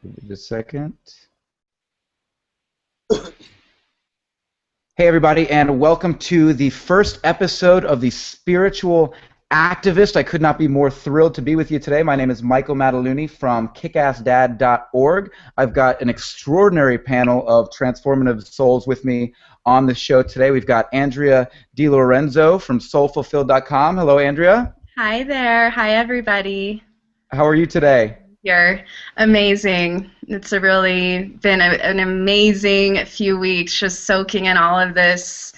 Give me just a second. Hey, everybody, and welcome to the first episode of The Spiritual Activist. I could not be more thrilled to be with you today. My name is Michael Mataluni from kickassdad.org. I've got an extraordinary panel of transformative souls with me on the show today. We've got Andrea DiLorenzo from soulfulfilled.com. Hello, Andrea. Hi there. Hi, everybody. How are you today? You're amazing. It's really been an amazing few weeks just soaking in all of this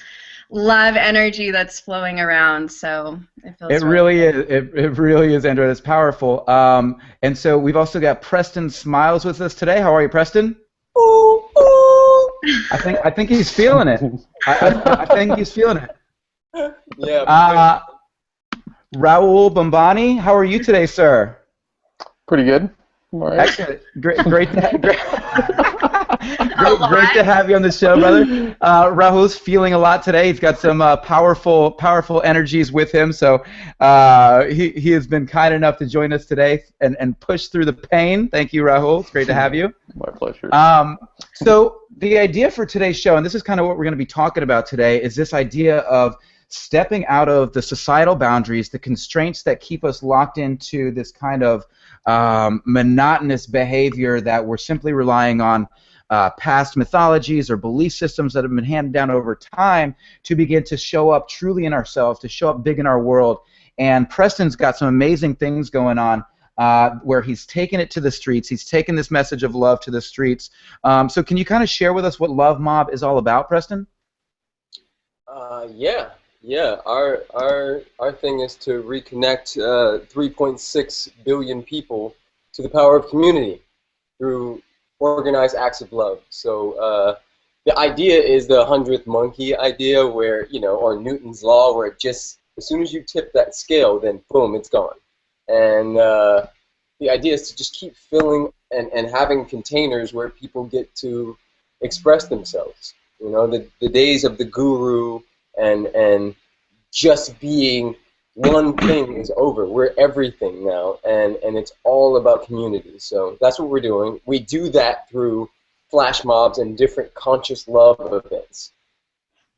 love energy that's flowing around. So it feels really is. It really is, Andrea. It's powerful. And so we've also got Preston Smiles with us today. How are you, Preston? Ooh, ooh. I think he's feeling it. I think he's feeling it. Yeah. Rahul Bhambhani, how are you today, sir? Pretty good. All right. Excellent. Great to have you on the show, brother. Rahul's feeling a lot today. He's got some powerful energies with him. So he has been kind enough to join us today and push through the pain. Thank you, Rahul. It's great to have you. My pleasure. So the idea for today's show, and this is kind of what we're going to be talking about today, is this idea of stepping out of the societal boundaries, the constraints that keep us locked into this kind of monotonous behavior that we're simply relying on past mythologies or belief systems that have been handed down over time to begin to show up truly in ourselves, to show up big in our world. And Preston's got some amazing things going on where he's taken it to the streets. He's taken this message of love to the streets. So can you kind of share with us what Love Mob is all about, Preston? Yeah. Our thing is to reconnect 3.6 billion people to the power of community through organized acts of love. So the idea is the 100th monkey idea, where or Newton's law, where it just as soon as you tip that scale, then boom, it's gone. And the idea is to just keep filling and having containers where people get to express themselves. The days of the guru and just being one thing is over. We're everything now, and it's all about community. So that's what we're doing. We do that through flash mobs and different conscious love events.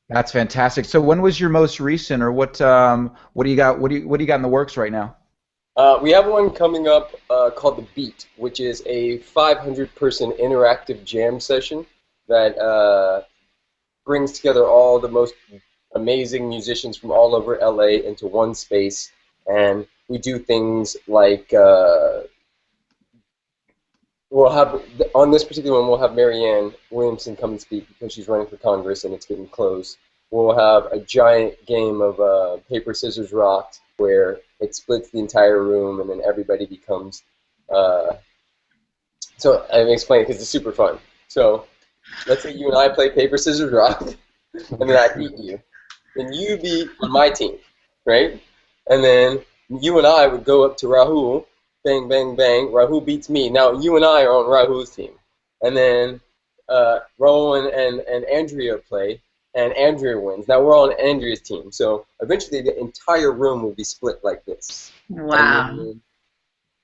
That's fantastic. So when was your most recent, or what do you got? What do you got in the works right now? We have one coming up called The Beat, which is a 500-person interactive jam session that brings together all the most amazing musicians from all over LA into one space, and we do things like we'll have on this particular one, we'll have Marianne Williamson come and speak because she's running for Congress and it's getting close. We'll have a giant game of paper, scissors, rock, where it splits the entire room and then everybody becomes so I'm explaining because it's super fun. So let's say you and I play paper, scissors, rock, and then I beat you. Then you be on my team, right? And then you and I would go up to Rahul, bang, bang, bang. Rahul beats me. Now you and I are on Rahul's team. And then Rahul and Andrea play, and Andrea wins. Now we're on Andrea's team. So eventually the entire room will be split like this. Wow. And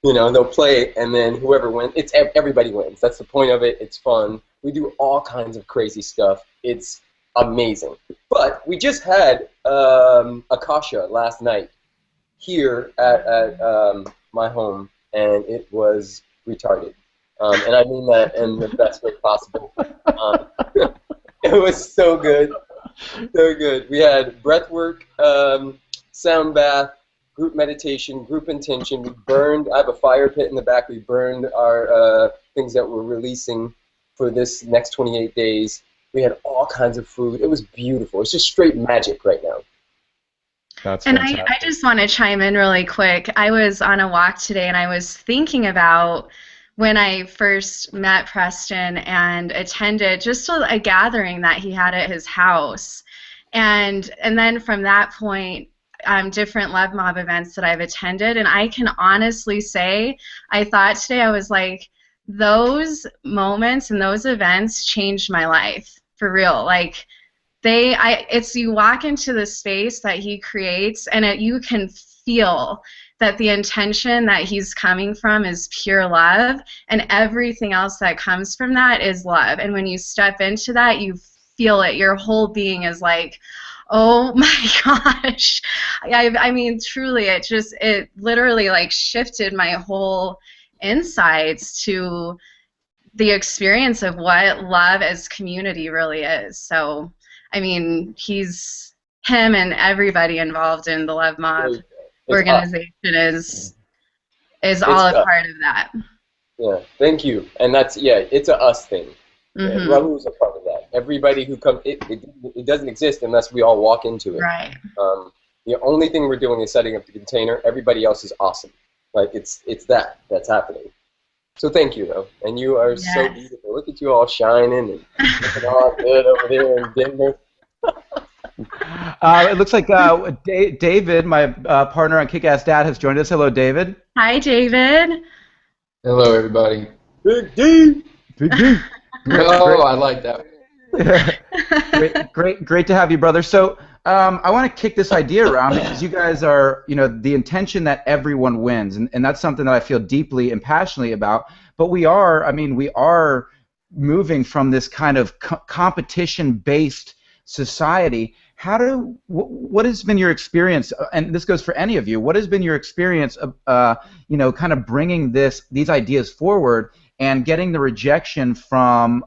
then, they'll play, and then whoever wins, everybody wins. That's the point of it. It's fun. We do all kinds of crazy stuff. It's amazing. But we just had Akasha last night here at my home, and it was retarded. And I mean that in the best way possible. It was so good. So good. We had breathwork, sound bath, group meditation, group intention. We burned, I have a fire pit in the back. We burned our things that we're releasing for this next 28 days. We had all kinds of food. It was beautiful. It's just straight magic right now. That's and fantastic. I just want to chime in really quick. I was on a walk today, and I was thinking about when I first met Preston and attended just a gathering that he had at his house. And then from that point, different Love Mob events that I've attended, and I can honestly say, I thought today, I was like, those moments and those events changed my life. For real, like it's you walk into the space that he creates, and you can feel that the intention that he's coming from is pure love, and everything else that comes from that is love. And when you step into that, you feel it. Your whole being is like, oh my gosh. I mean, truly, it literally like shifted my whole insights to the experience of what love as community really is. So, I mean, him and everybody involved in the Love Mob organization is all a part of that. Yeah, thank you. And that's, it's a us thing. Rahul's a part of that. Everybody who comes, it doesn't exist unless we all walk into it. Right. The only thing we're doing is setting up the container. Everybody else is awesome. Like, it's that's happening. So thank you, though. And you are so beautiful. Look at you all shining and looking all good over there in Denver. It looks like David, my partner on Kick-Ass Dad, has joined us. Hello, David. Hi, David. Hello, everybody. Big D. Big D. Oh, I like that. Great to have you, brother. So I want to kick this idea around because you guys are, the intention that everyone wins, and that's something that I feel deeply and passionately about. But we are moving from this kind of competition-based society. What has been your experience, and this goes for any of you, what has been your experience of, kind of bringing these ideas forward and getting the rejection from,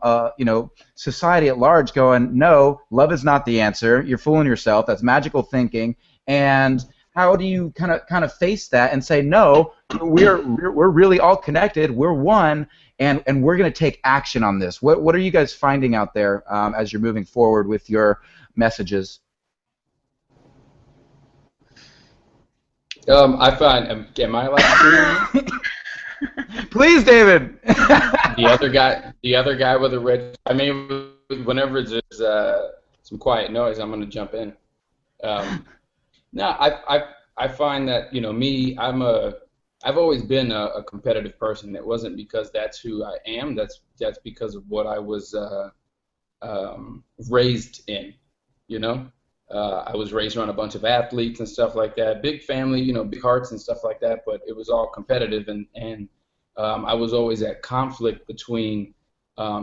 society at large going, no, love is not the answer, you're fooling yourself, that's magical thinking, and how do you kind of face that and say, no, we're really all connected, we're one, and we're going to take action on this. What are you guys finding out there as you're moving forward with your messages? I find, am I allowed to? Please, David. The other guy with the red. I mean, whenever there's some quiet noise, I'm going to jump in. No, I find that me, I've always been a competitive person. It wasn't because that's who I am. That's because of what I was raised in. I was raised around a bunch of athletes and stuff like that. Big family, big hearts and stuff like that. But it was all competitive, and I was always at conflict between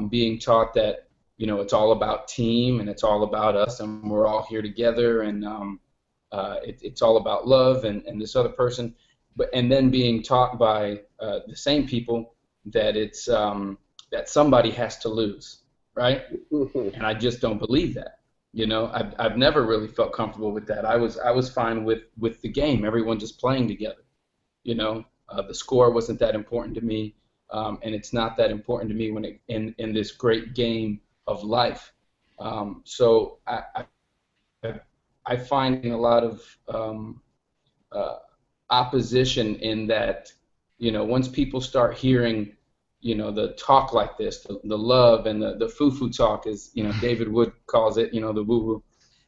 being taught that it's all about team and it's all about us and we're all here together and it's all about love and this other person, and then being taught by the same people that it's that somebody has to lose, right? And I just don't believe that. I've never really felt comfortable with that. I was fine with the game, everyone just playing together. The score wasn't that important to me, and it's not that important to me when in this great game of life. So I find a lot of opposition in that. Once people start hearing the talk like this, the love and the foo-foo talk, as David Wood calls it, the woo-woo,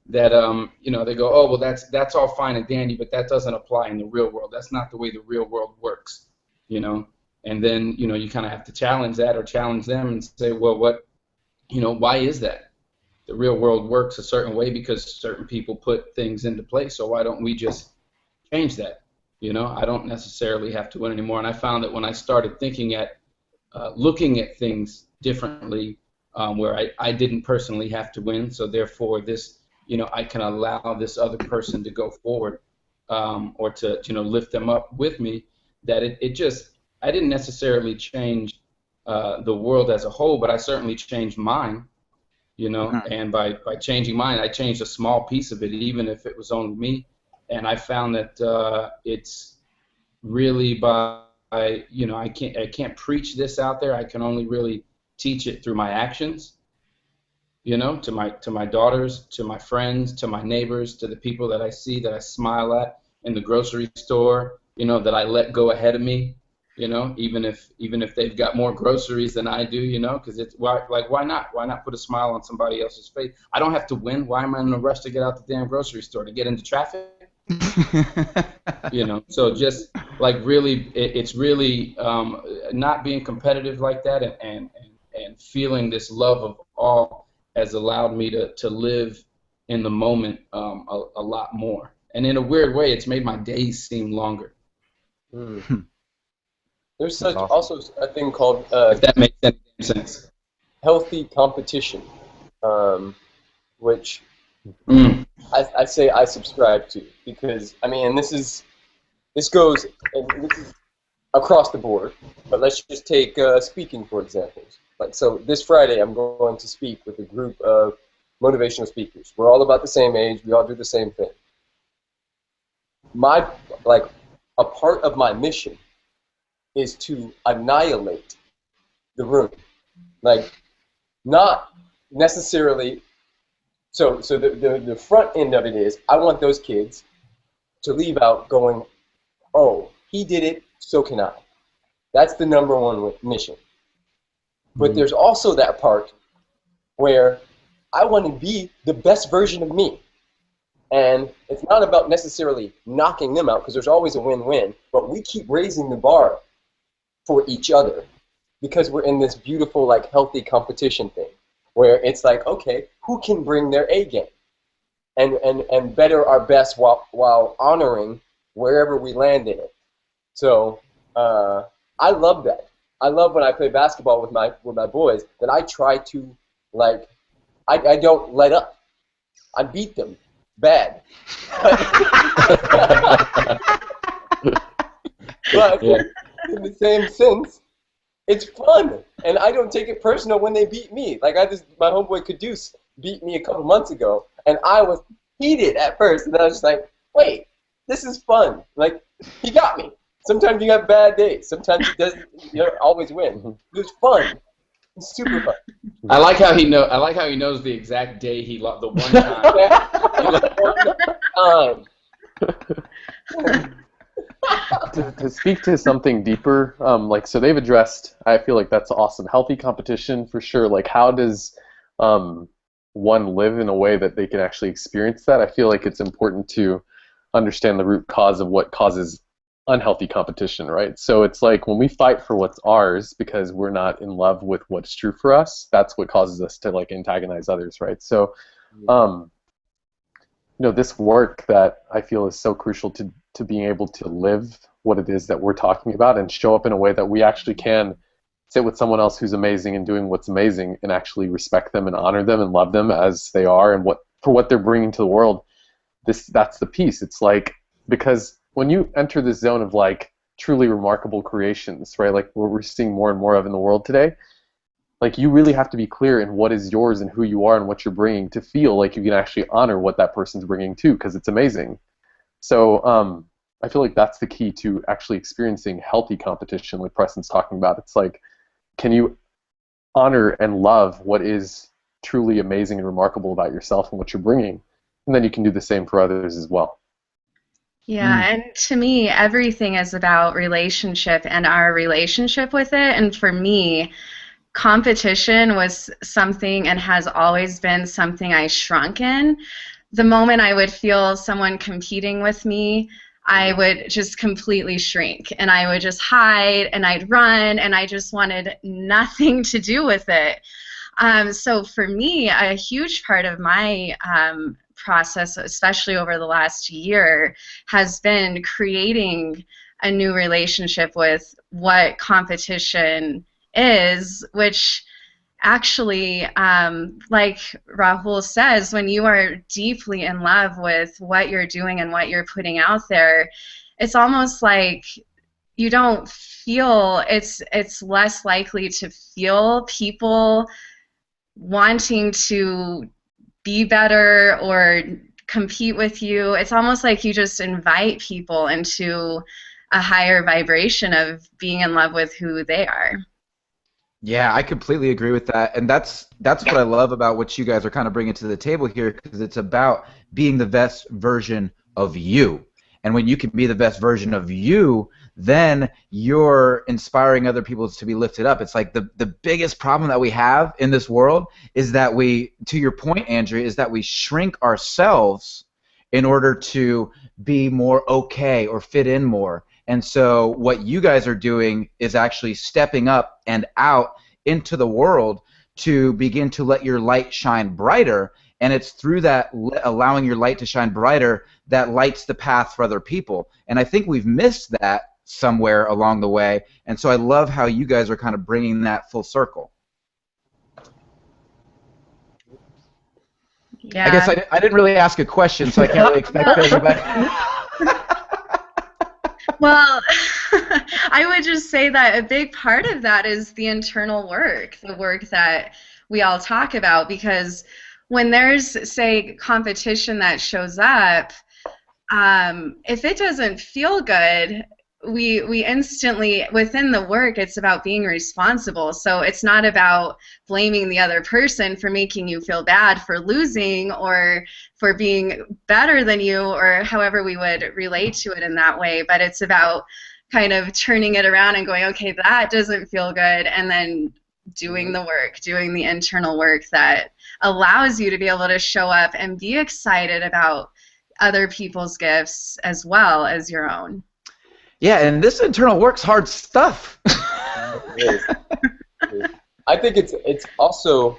that they go, oh well, that's all fine and dandy, but that doesn't apply in the real world. That's not the way the real world works, And then you kind of have to challenge that or challenge them and say, well, why is that? The real world works a certain way because certain people put things into place. So why don't we just change that? I don't necessarily have to win anymore. And I found that when I started looking at things differently, where I didn't personally have to win, so therefore this, I can allow this other person to go forward, or to lift them up with me. That I didn't necessarily change the world as a whole, but I certainly changed mine, and by changing mine, I changed a small piece of it, even if it was only me. And I found that it's really I can't preach this out there. I can only really teach it through my actions. To my daughters, to my friends, to my neighbors, to the people that I see, that I smile at in the grocery store. That I let go ahead of me. Even if they've got more groceries than I do. Because it's why not? Why not put a smile on somebody else's face? I don't have to win. Why am I in a rush to get out the damn grocery store? To get into traffic? So just really, it's really not being competitive like that, and feeling this love of all has allowed me to live in the moment a lot more. And in a weird way, it's made my days seem longer. Mm. There's That's such awesome. also a thing called If that makes any sense. healthy competition, which Mm. I say I subscribe to, because I mean, and this goes and this is across the board. But let's just take speaking for examples. Like, so this Friday, I'm going to speak with a group of motivational speakers. We're all about the same age. We all do the same thing. A part of my mission is to annihilate the room. Like, not necessarily. So the front end of it is, I want those kids to leave out going, oh, he did it, so can I. That's the number one mission. But there's also that part where I want to be the best version of me. And it's not about necessarily knocking them out, because there's always a win-win, but we keep raising the bar for each other because we're in this beautiful, like, healthy competition thing where it's like, okay, who can bring their A game and better our best while honoring wherever we land in it. So I love that. I love when I play basketball with my boys that I try to, like, I don't let up. I beat them bad. But in the same sense, it's fun, and I don't take it personal when they beat me. Like, my homeboy Caduce beat me a couple months ago, and I was heated at first, and I was just like, wait, this is fun. Like, he got me. Sometimes you have bad days. Sometimes he doesn't, always win. It was fun. It's super fun. I like how he knows the exact day he lost the one time. To speak to something deeper, so they've addressed, I feel like that's awesome. Healthy competition for sure. Like, how does one live in a way that they can actually experience that? I feel like it's important to understand the root cause of what causes unhealthy competition, right? So it's like when we fight for what's ours because we're not in love with what's true for us, that's what causes us to, like, antagonize others, right? So this work that I feel is so crucial to being able to live what it is that we're talking about and show up in a way that we actually can sit with someone else who's amazing and doing what's amazing and actually respect them and honor them and love them as they are and for what they're bringing to the world. That's the piece. It's like, because when you enter this zone of, like, truly remarkable creations, right, like what we're seeing more and more of in the world today, like, you really have to be clear in what is yours and who you are and what you're bringing to feel like you can actually honor what that person's bringing too, because it's amazing. So I feel like that's the key to actually experiencing healthy competition, like Preston's talking about. It's like, can you honor and love what is truly amazing and remarkable about yourself and what you're bringing? And then you can do the same for others as well. Yeah, and to me, everything is about relationship and our relationship with it. And for me, competition was something and has always been something I shrunk in. The moment I would feel someone competing with me, I would just completely shrink, and I would just hide, and I'd run, and I just wanted nothing to do with it. So for me, a huge part of my process, especially over the last year, has been creating a new relationship with what competition is, which actually, like Rahul says, when you are deeply in love with what you're doing and what you're putting out there, it's almost like you don't feel, it's less likely to feel people wanting to be better or compete with you. It's almost like you just invite people into a higher vibration of being in love with who they are. Yeah, I completely agree with that, and that's what I love about what you guys are kind of bringing to the table here, because it's about being the best version of you. And when you can be the best version of you, then you're inspiring other people to be lifted up. It's like the biggest problem that we have in this world is that we, to your point, Andrea, is that we shrink ourselves in order to be more okay or fit in more. And so what you guys are doing is actually stepping up and out into the world to begin to let your light shine brighter. And it's through that allowing your light to shine brighter that lights the path for other people. And I think we've missed that somewhere along the way. And so I love how you guys are kind of bringing that full circle. Yeah. I guess I didn't really ask a question, so I can't really expect anybody. Well, I would just say that a big part of that is the internal work, the work that we all talk about, because when there's, say, competition that shows up, if it doesn't feel good, we instantly, within the work, it's about being responsible. So it's not about blaming the other person for making you feel bad for losing or for being better than you, or however we would relate to it in that way, but it's about kind of turning it around and going, okay, that doesn't feel good, and then doing the work, doing the internal work that allows you to be able to show up and be excited about other people's gifts as well as your own. Yeah, and this internal work's hard stuff. It is. It is. I think it's also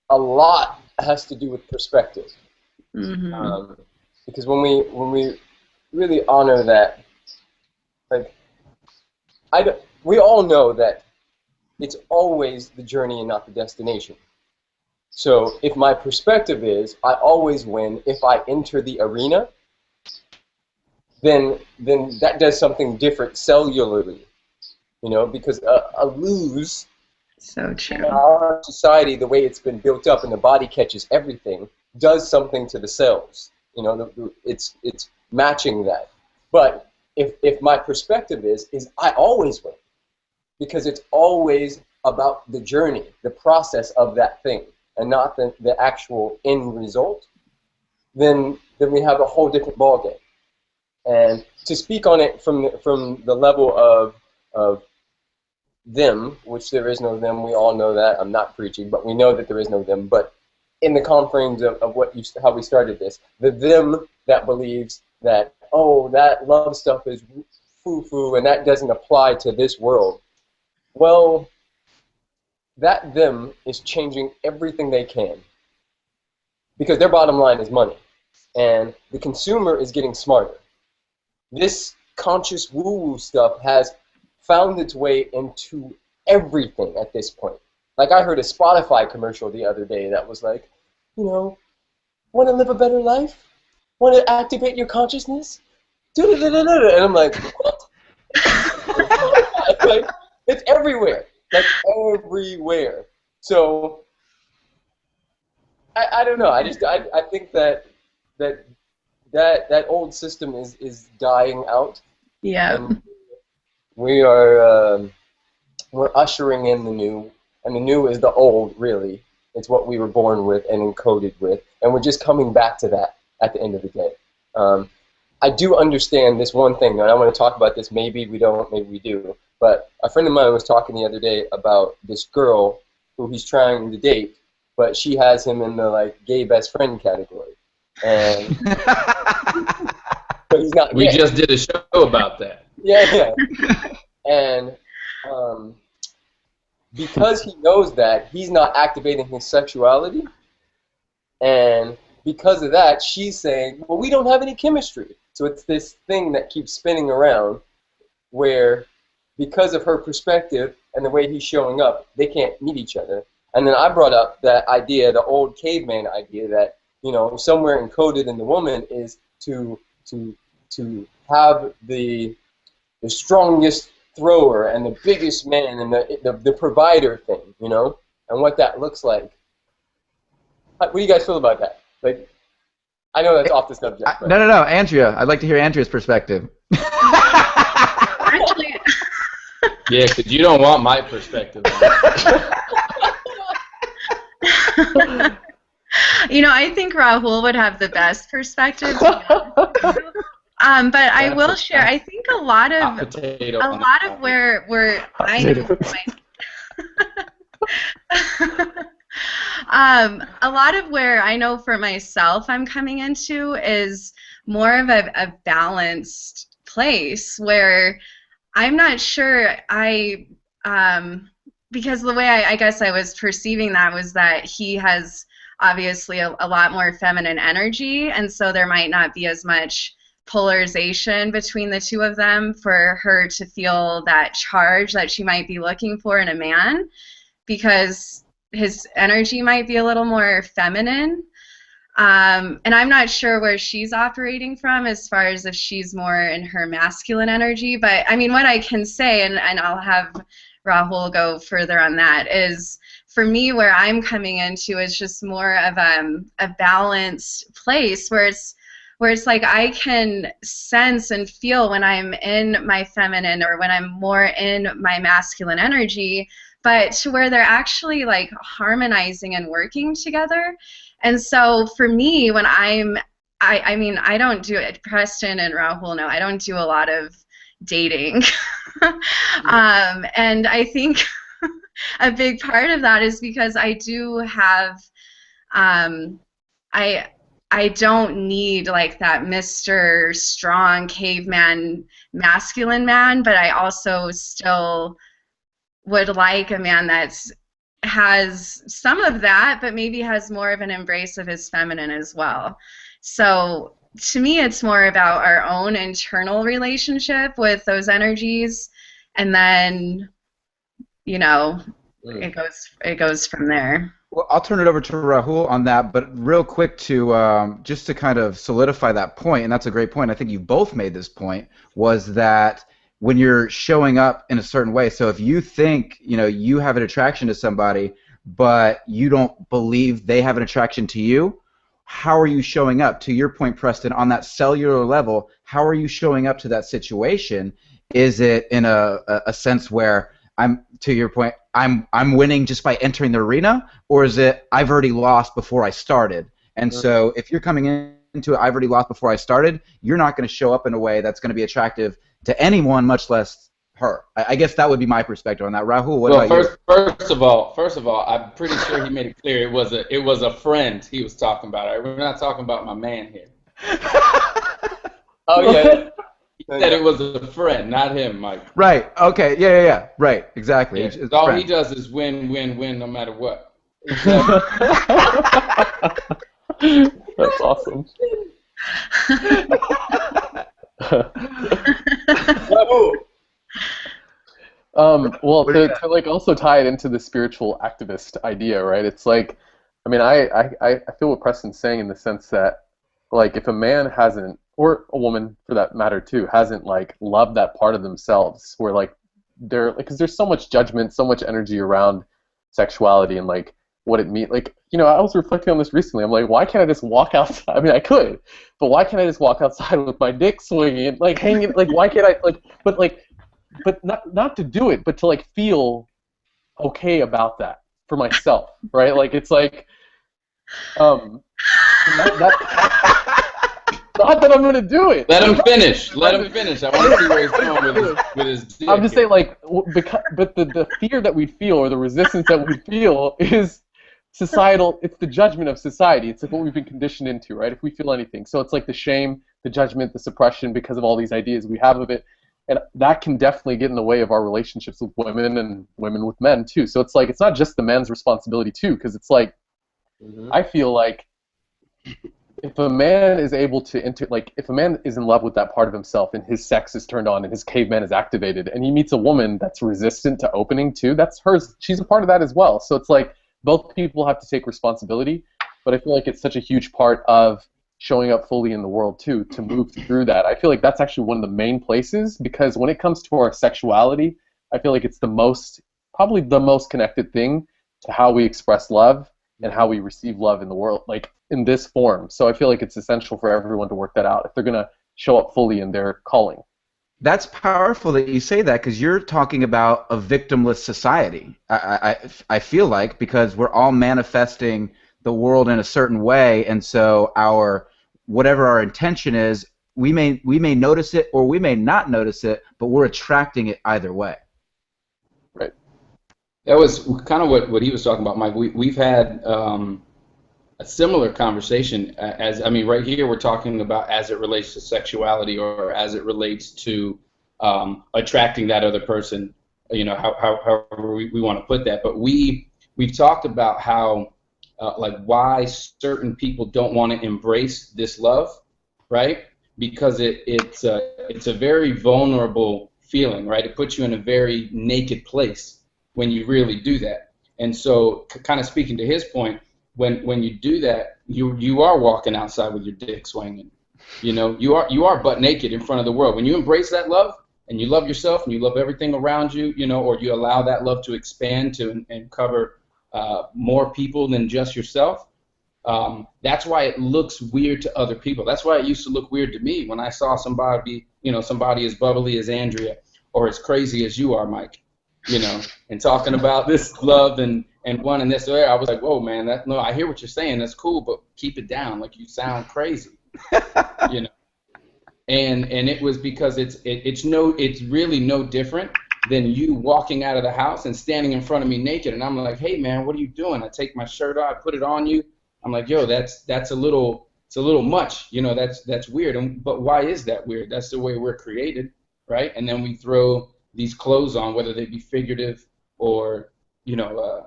a lot has to do with perspective. Mm-hmm. Because when we really honor that, like, we all know that it's always the journey and not the destination. So if my perspective is I always win if I enter the arena, then that does something different cellularly, you know, because a lose, So true. in our society, the way it's been built up and the body catches everything, does something to the cells. You know, it's matching that. But if my perspective is I always win, because it's always about the journey, the process of that thing, and not the actual end result, then we have a whole different ballgame. And to speak on it from the level of them, which there is no them, we all know that. I'm not preaching, but we know that there is no them. But in the confines of how we started this, the them that believes that, oh, that love stuff is foo-foo and that doesn't apply to this world. Well, that them is changing everything they can, because their bottom line is money, and the consumer is getting smarter. This conscious woo-woo stuff has found its way into everything at this point. Like, I heard a Spotify commercial the other day that was like, you know, want to live a better life? Want to activate your consciousness? And I'm like, what? Like, it's everywhere. Like, everywhere. So, I don't know. I think that old system is dying out. Yeah. And we're ushering in the new, and the new is the old, really. It's what we were born with and encoded with, and we're just coming back to that at the end of the day. I do understand this one thing, and I want to talk about this. Maybe we don't, maybe we do. But a friend of mine was talking the other day about this girl who he's trying to date, but she has him in the, like, gay best friend category. And but he's not We gay. just did a show about that. Yeah. And because he knows that, he's not activating his sexuality. And because of that, she's saying, well, we don't have any chemistry. So it's this thing that keeps spinning around where, because of her perspective and the way he's showing up, they can't meet each other. And then I brought up that idea, the old caveman idea, that, you know, somewhere encoded in the woman is to have the strongest thrower and the biggest man and the provider thing, you know, and what that looks like. What do you guys feel about that? Like, I know that's off the subject. But. No, Andrea. I'd like to hear Andrea's perspective. Actually, Yeah, because you don't want my perspective on it. you know, I think Rahul would have the best perspective. But I will share. I think a lot of where I know a lot of where I know for myself I'm coming into is more of a balanced place where I'm not sure because the way I guess I was perceiving that was that he has obviously a lot more feminine energy, and so there might not be as much polarization between the two of them for her to feel that charge that she might be looking for in a man, because his energy might be a little more feminine. And I'm not sure where she's operating from as far as if she's more in her masculine energy. But, I mean, what I can say, and I'll have Rahul go further on that, is for me where I'm coming into is just more of a balanced place where it's like I can sense and feel when I'm in my feminine or when I'm more in my masculine energy, but to where they're actually like harmonizing and working together. And so for me, when I mean, I don't do it. Preston and Rahul know I don't do a lot of dating. And I think a big part of that is because I do have, I don't need like that Mr. Strong caveman masculine man, but I also still would like a man that's has some of that, but maybe has more of an embrace of his feminine as well. So to me, it's more about our own internal relationship with those energies, and then, you know, it goes from there. Well, I'll turn it over to Rahul on that, but real quick to just to kind of solidify that point, and that's a great point. I think you both made this point, was that when you're showing up in a certain way, so if you think, you know, you have an attraction to somebody, but you don't believe they have an attraction to you, how are you showing up? To your point, Preston, on that cellular level, how are you showing up to that situation? Is it in a sense where to your point, I'm winning just by entering the arena, or is it I've already lost before I started? And so if you're coming into it, I've already lost before I started, you're not going to show up in a way that's going to be attractive to anyone, much less her. I guess that would be my perspective on that. Rahul, what about you? First of all, I'm pretty sure he made it clear it was a friend he was talking about. Right? We're not talking about my man here. Oh yeah. He said it was a friend, not him, Mike. Right. Okay. Yeah. Right. Exactly. Yeah. It's all friend. he does is win, no matter what. That's awesome. Well, to like also tie it into the spiritual activist idea, right? It's like, I mean, I feel what Preston's saying in the sense that, like, if a man hasn't, or a woman for that matter too, hasn't like loved that part of themselves, where like they're like, because there's so much judgment, so much energy around sexuality and like what it means. Like, you know, I was reflecting on this recently. I'm like, why can't I just walk outside? I mean, I could, but why can't I just walk outside with my dick swinging, like hanging? Like, why can't I but not to do it, but to like feel okay about that for myself, right? Like, it's like, not that I'm gonna do it. Let him finish. Let him finish. I want to see where he's going with his dick. I'm just saying, like, but the fear that we feel, or the resistance that we feel, is societal. It's the judgment of society. It's like what we've been conditioned into, right? If we feel anything, so it's like the shame, the judgment, the suppression because of all these ideas we have of it, and that can definitely get in the way of our relationships with women and women with men too. So it's like it's not just the man's responsibility too, because it's like I feel like if a man is able to if a man is in love with that part of himself and his sex is turned on and his caveman is activated and he meets a woman that's resistant to opening too, that's hers. She's a part of that as well. So it's like both people have to take responsibility, but I feel like it's such a huge part of showing up fully in the world too, to move through that. I feel like that's actually one of the main places, because when it comes to our sexuality, I feel like it's probably the most connected thing to how we express love and how we receive love in the world, like in this form. So I feel like it's essential for everyone to work that out if they're going to show up fully in their calling. That's powerful that you say that, because you're talking about a victimless society. I feel like, because we're all manifesting the world in a certain way, and so whatever our intention is, we may notice it or we may not notice it, but we're attracting it either way. Right. That was kind of what he was talking about, Mike. We've had a similar conversation right here we're talking about as it relates to sexuality, or as it relates to attracting that other person, you know, however we want to put that. But we've talked about how why certain people don't want to embrace this love, right? because it's a very vulnerable feeling, right? It puts you in a very naked place when you really do that. And so, kind of speaking to his point, when you do that, you are walking outside with your dick swinging. You know, you are butt naked in front of the world. When you embrace that love and you love yourself and you love everything around you, you know, or you allow that love to expand to and cover more people than just yourself. That's why it looks weird to other people. That's why it used to look weird to me when I saw somebody as bubbly as Andrea or as crazy as you are, Mike, you know, and talking about this love and one and this. I was like, whoa, man, no, I hear what you're saying. That's cool, but keep it down. Like, you sound crazy, you know. And it was because it's really no different than you walking out of the house and standing in front of me naked, and I'm like, hey, man, what are you doing? I take my shirt off, I put it on you. I'm like, yo, that's a little much, you know, that's weird. But why is that weird? That's the way we're created, right? And then we throw these clothes on, whether they be figurative or, you know,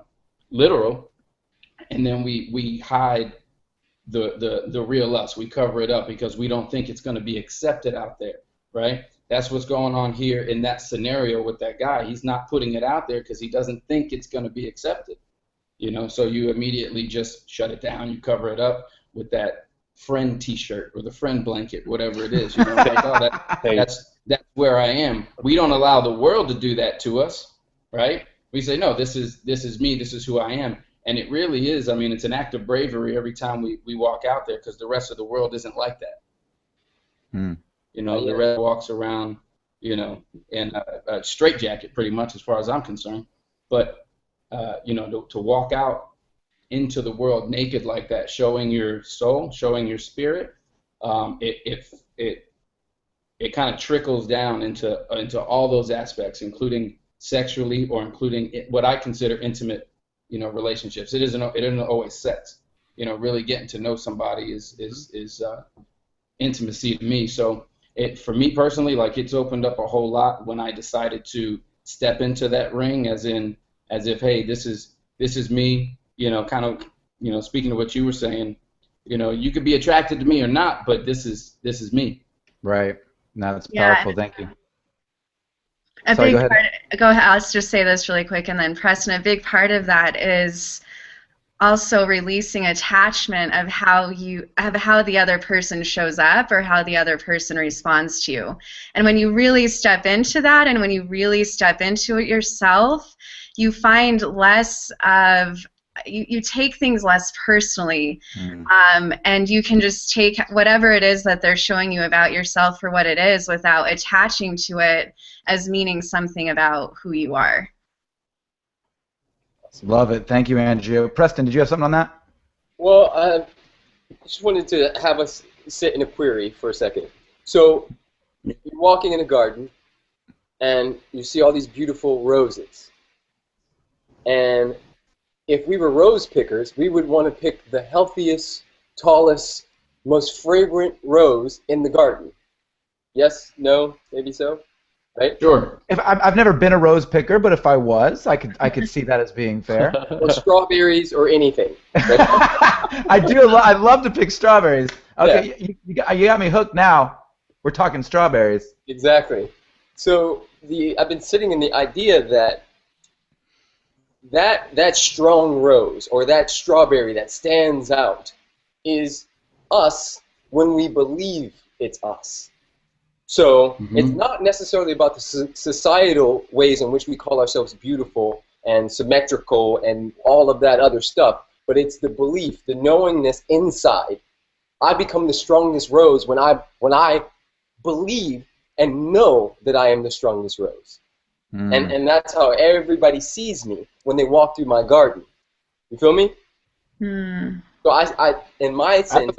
literal, and then we hide the real us. We cover it up because we don't think it's going to be accepted out there, right? That's what's going on here in that scenario with that guy. He's not putting it out there because he doesn't think it's going to be accepted. You know, so you immediately just shut it down. You cover it up with that friend T-shirt or the friend blanket, whatever it is. You know, like, oh, that's where I am. We don't allow the world to do that to us, right? We say, no, this is me. This is who I am. And it really is. I mean, it's an act of bravery every time we walk out there, because the rest of the world isn't like that. You know, the rest walks around, you know, in a straitjacket pretty much, as far as I'm concerned. But you know, to walk out into the world naked like that, showing your soul, showing your spirit, it kind of trickles down into all those aspects, including sexually or including what I consider intimate, you know, relationships. It isn't always sex. You know, really getting to know somebody is intimacy to me. So for me personally, like, it's opened up a whole lot when I decided to step into that ring, as if, hey, this is me, you know, kind of, you know, speaking to what you were saying, you know, you could be attracted to me or not, but this is me. Right. No, that's powerful. Thank you. Sorry, go ahead. Go ahead. I'll just say this really quick, and then Preston. A big part of that is also releasing attachment of how the other person shows up or how the other person responds to you. And when you really step into that, and when you really step into it yourself, you find less of, you take things less personally, and you can just take whatever it is that they're showing you about yourself for what it is without attaching to it as meaning something about who you are. Love it. Thank you, Andrea. Preston, did you have something on that? Well, I just wanted to have us sit in a query for a second. So you're walking in a garden, and you see all these beautiful roses. And if we were rose pickers, we would want to pick the healthiest, tallest, most fragrant rose in the garden. Yes? No? Maybe so? Right? Sure. If I've never been a rose picker, but if I was, I could see that as being fair. Or strawberries or anything. Right? I love to pick strawberries. Okay, yeah. you got me hooked now. We're talking strawberries. Exactly. So I've been sitting in the idea that strong rose or that strawberry that stands out is us when we believe it's us. So it's not necessarily about the societal ways in which we call ourselves beautiful and symmetrical and all of that other stuff, but it's the belief, the knowingness inside. I become the strongest rose when I believe and know that I am the strongest rose. And that's how everybody sees me when they walk through my garden. You feel me? So I in my sense,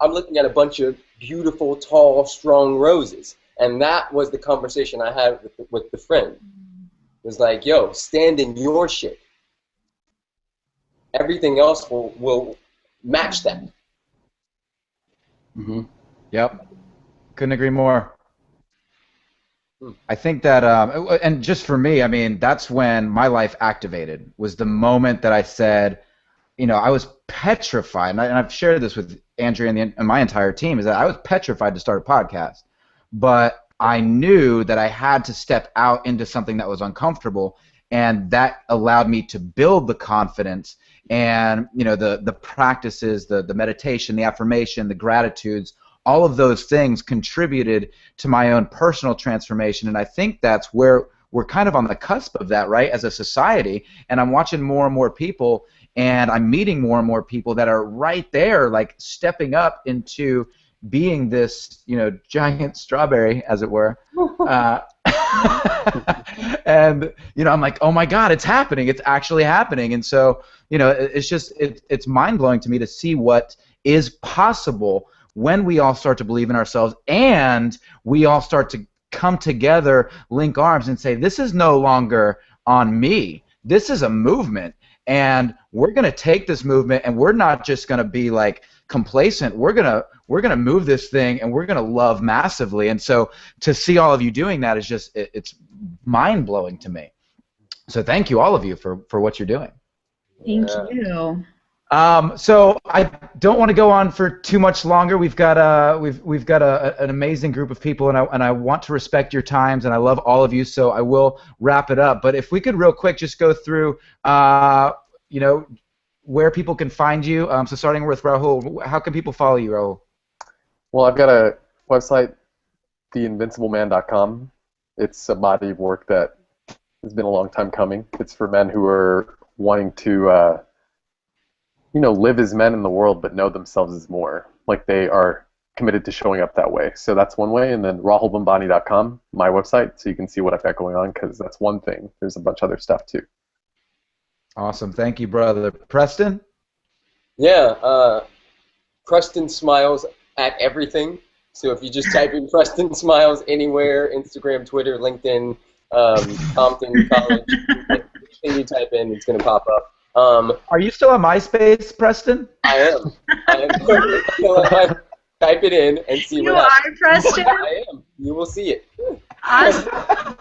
I'm looking at a bunch of beautiful, tall, strong roses. And that was the conversation I had with the friend. It was like, yo, stand in your shit. Everything else will match that. Yep. Couldn't agree more. I think that, and just for me, I mean, that's when my life activated, was the moment that I said, I was petrified, and I've shared this with Andrea and my entire team, is that I was petrified to start a podcast. But I knew that I had to step out into something that was uncomfortable, and that allowed me to build the confidence and the practices, the meditation, the affirmation, the gratitudes. All of those things contributed to my own personal transformation, and I think that's where we're kind of on the cusp of that, right, as a society. And I'm watching more and more people, and I'm meeting more and more people that are right there, like stepping up into being this, giant strawberry, as it were. And I'm like, oh my God, it's happening! It's actually happening. And so, it's mind-blowing to me to see what is possible when we all start to believe in ourselves, and we all start to come together, link arms, and say, this is no longer on me. This is a movement, and we're going to take this movement, and we're not just going to be like complacent. We're gonna move this thing, and we're gonna love massively. And so to see all of you doing that is just it's mind-blowing to me. So thank you, all of you, for what you're doing. Thank you. So I don't want to go on for too much longer. We've got an amazing group of people, and I want to respect your times, and I love all of you. So I will wrap it up. But if we could real quick just go through, where people can find you. So starting with Rahul, how can people follow you, Rahul? Well, I've got a website, theinvincibleman.com. It's a body of work that has been a long time coming. It's for men who are wanting to live as men in the world, but know themselves as more. Like they are committed to showing up that way. So that's one way. And then rahulbhambhani.com, my website, so you can see what I've got going on, because that's one thing. There's a bunch of other stuff too. Awesome. Thank you, brother. Preston? Yeah, Preston Smiles at everything. So if you just type in Preston Smiles anywhere, Instagram, Twitter, LinkedIn, Compton College, anything you type in, it's going to pop up. Are you still on MySpace, Preston? I am. Type it in and see what happens. You are, Preston? I am. You will see it. Awesome.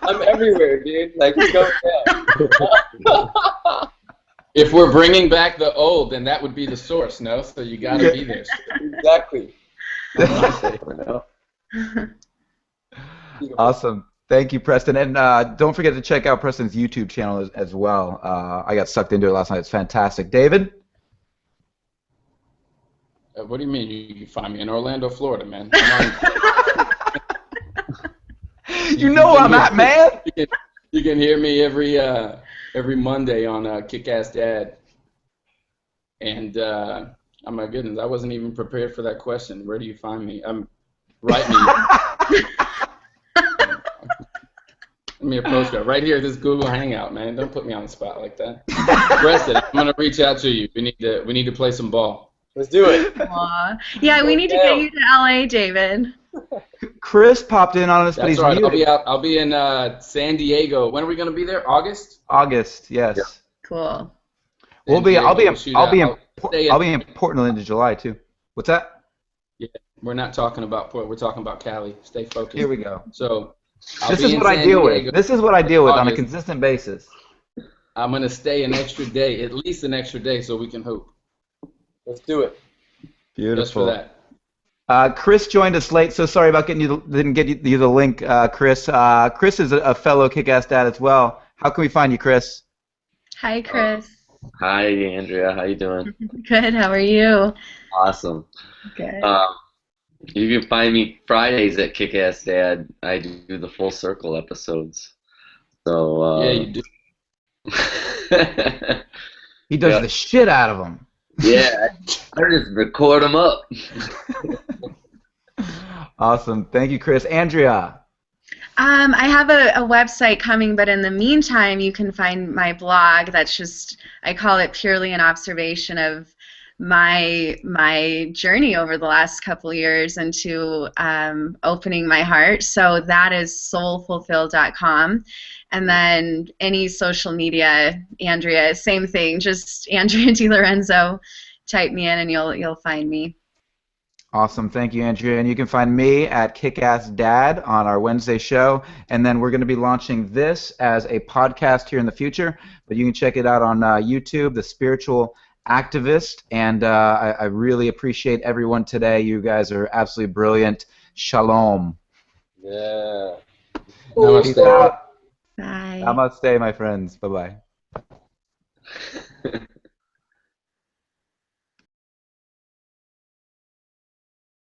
I'm everywhere, dude. Like, it's going down. If we're bringing back the old, then that would be the source, no? So you got to be there. Exactly. Awesome. Thank you, Preston. And don't forget to check out Preston's YouTube channel as well. I got sucked into it last night. It's fantastic. David? What do you mean? You can find me in Orlando, Florida, man. You know where I'm at, man. You can hear me every Monday on Kick-Ass Dad. And, oh my goodness, I wasn't even prepared for that question. Where do you find me? Write me. Send me a postcard. Right here, this Google Hangout, man. Don't put me on the spot like that. Preston, I'm going to reach out to you. We need to play some ball. Let's do it. Aww. Yeah, we need to get you to LA, David. Chris popped in on us, but That's he's right. muted. I'll be in San Diego. When are we going to be there? August? August, yes. Yeah. Cool. I'll be in in Portland in July too. What's that? Yeah, we're not talking about Portland. We're talking about Cali. Stay focused. Here we go. So This is what I deal with. This is what I deal with on a consistent basis. I'm going to stay an extra day, at least an extra day, so we can hoop. Let's do it. Beautiful. Just for that. Chris joined us late, so sorry about didn't get you the link, Chris. Chris is a fellow Kick-Ass Dad as well. How can we find you, Chris? Hi, Chris. Hi, Andrea. How you doing? Good. How are you? Awesome. Good. You can find me Fridays at Kick-Ass Dad. I do the full circle episodes. So Yeah, you do. He does the shit out of them. Yeah, I just record them up. Awesome. Thank you, Chris. Andrea. I have a website coming, but in the meantime, you can find my blog. That's just, I call it purely an observation of my journey over the last couple years into opening my heart. So that is soulfulfilled.com. And then any social media, Andrea, same thing. Just Andrea DiLorenzo. Type me in and you'll find me. Awesome. Thank you, Andrea. And you can find me at Kick-Ass Dad on our Wednesday show. And then we're going to be launching this as a podcast here in the future. But you can check it out on YouTube, the Spiritual activist, and I really appreciate everyone today. You guys are absolutely brilliant. Shalom. Yeah. Peace Namaste. out. Bye. Namaste, my friends. Bye-bye.